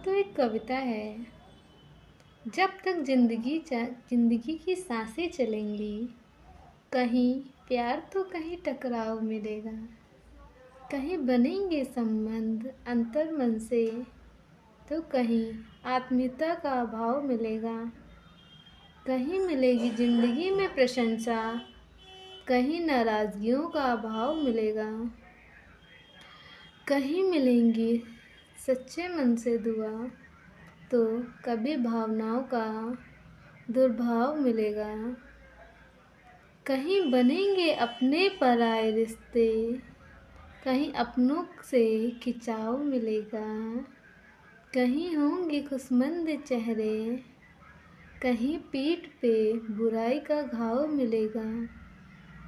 तो एक कविता है। जब तक जिंदगी की सांसें चलेंगी, कहीं प्यार तो कहीं टकराव मिलेगा। कहीं बनेंगे संबंध अंतर मन से, तो कहीं आत्मीयता का अभाव मिलेगा। कहीं मिलेगी जिंदगी में प्रशंसा, कहीं नाराजगियों का अभाव मिलेगा। कहीं मिलेंगी सच्चे मन से दुआ, तो कभी भावनाओं का दुर्भाव मिलेगा। कहीं बनेंगे अपने पराए रिश्ते, कहीं अपनों से खिंचाव मिलेगा। कहीं होंगे खुशमंद चेहरे, कहीं पीठ पे बुराई का घाव मिलेगा।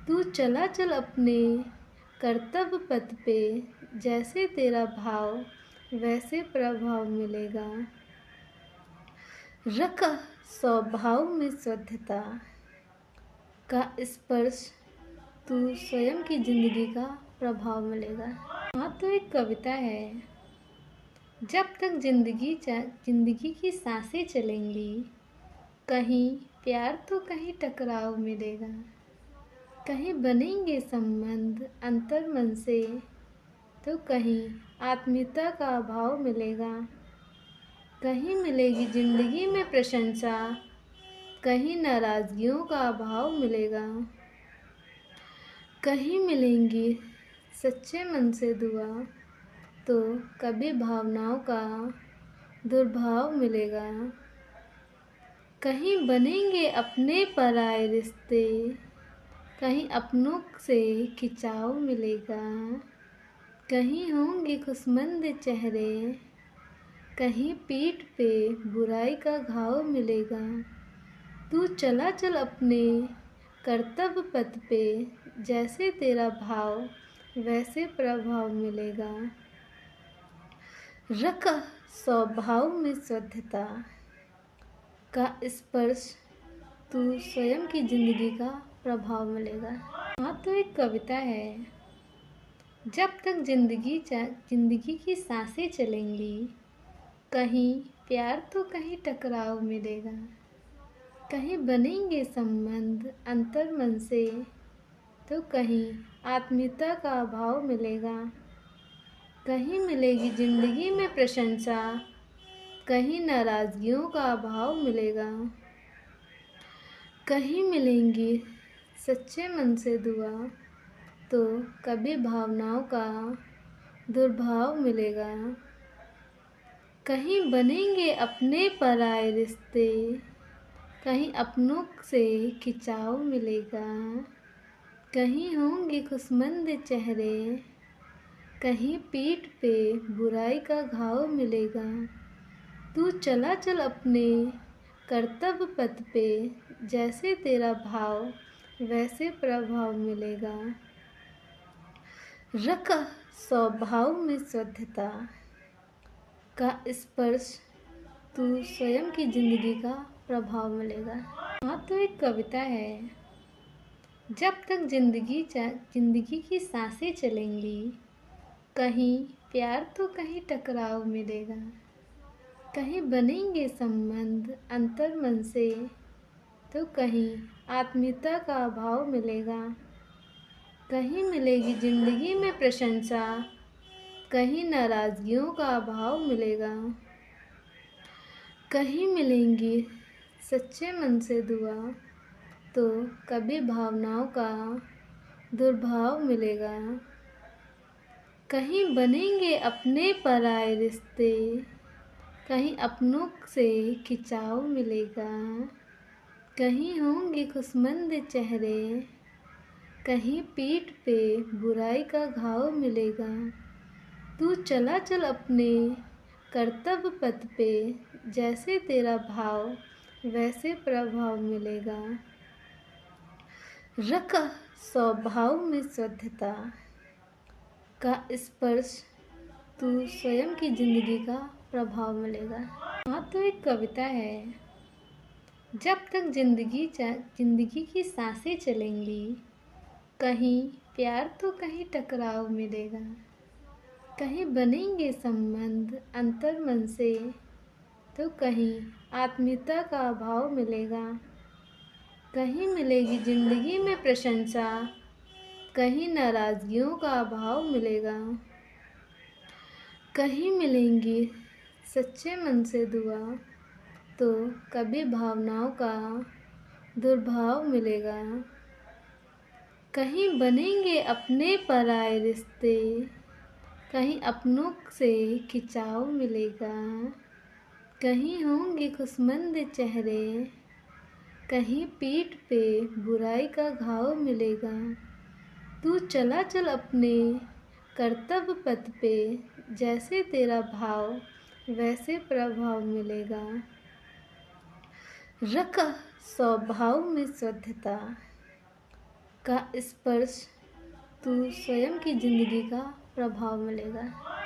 तू चला चल अपने कर्तव्य पथ पे, जैसे तेरा भाव वैसे प्रभाव मिलेगा। रख स्वभाव में शुद्धता का स्पर्श, तू स्वयं की जिंदगी का प्रभाव मिलेगा। तो एक कविता है। जब तक जिंदगी की सांसें चलेंगी, कहीं प्यार तो कहीं टकराव मिलेगा। कहीं बनेंगे संबंध अंतर मन से, तो कहीं आत्मीयता का अभाव मिलेगा। कहीं मिलेगी जिंदगी में प्रशंसा, कहीं नाराजगियों का अभाव मिलेगा। कहीं मिलेंगी सच्चे मन से दुआ, तो कभी भावनाओं का दुर्भाव मिलेगा। कहीं बनेंगे अपने पराए रिश्ते, कहीं अपनों से खिंचाव मिलेगा। कहीं होंगे खुशमंद चेहरे, कहीं पीठ पे बुराई का घाव मिलेगा। तू चला चल अपने कर्तव्य पथ पे, जैसे तेरा भाव वैसे प्रभाव मिलेगा। रख स्वभाव में शुद्धता का स्पर्श, तू स्वयं की जिंदगी का प्रभाव मिलेगा। तो एक कविता है। जब तक जिंदगी की सांसें चलेंगी, कहीं प्यार तो कहीं टकराव मिलेगा। कहीं बनेंगे संबंध अंतर मन से, तो कहीं आत्मीयता का अभाव मिलेगा। कहीं मिलेगी जिंदगी में प्रशंसा, कहीं नाराजगियों का अभाव मिलेगा। कहीं मिलेंगी सच्चे मन से दुआ, तो कभी भावनाओं का दुर्भाव मिलेगा। कहीं बनेंगे अपने पराए रिश्ते, कहीं अपनों से खिंचाव मिलेगा। कहीं होंगे खुशमंद चेहरे, कहीं पीठ पे बुराई का घाव मिलेगा। तू चला चल अपने कर्तव्य पथ पे, जैसे तेरा भाव वैसे प्रभाव मिलेगा। रख स्वभाव में शुद्धता का स्पर्श, तू स्वयं की जिंदगी का प्रभाव मिलेगा। तो एक कविता है। जब तक जिंदगी की सांसें चलेंगी, कहीं प्यार तो कहीं टकराव मिलेगा। कहीं बनेंगे संबंध अंतर मन से, तो कहीं आत्मीयता का अभाव मिलेगा। कहीं मिलेगी जिंदगी में प्रशंसा, कहीं नाराजगियों का अभाव मिलेगा। कहीं मिलेंगी सच्चे मन से दुआ, तो कभी भावनाओं का दुर्भाव मिलेगा। कहीं बनेंगे अपने पराए रिश्ते, कहीं अपनों से खिंचाव मिलेगा। कहीं होंगे खुशमंद चेहरे, कहीं पीठ पे बुराई का घाव मिलेगा। तू चला चल अपने कर्तव्य पथ पे, जैसे तेरा भाव वैसे प्रभाव मिलेगा। रख स्वभाव में शुद्धता का स्पर्श, तू स्वयं की जिंदगी का प्रभाव मिलेगा। तो एक कविता है। जब तक जिंदगी की सांसें चलेंगी, कहीं प्यार तो कहीं टकराव मिलेगा। कहीं बनेंगे संबंध अंतर्मन से, तो कहीं आत्मीयता का भाव मिलेगा। कहीं मिलेगी जिंदगी में प्रशंसा, कहीं नाराजगियों का भाव मिलेगा। कहीं मिलेंगी सच्चे मन से दुआ, तो कभी भावनाओं का दुर्भाव मिलेगा। कहीं बनेंगे अपने पराए रिश्ते, कहीं अपनों से खिंचाव मिलेगा। कहीं होंगे खुशमंद चेहरे, कहीं पीठ पे बुराई का घाव मिलेगा। तू चला चल अपने कर्तव्य पथ पे, जैसे तेरा भाव वैसे प्रभाव मिलेगा। रख स्वभाव में शुद्धता का स्पर्श, तू स्वयं की जिंदगी का प्रभाव मिलेगा।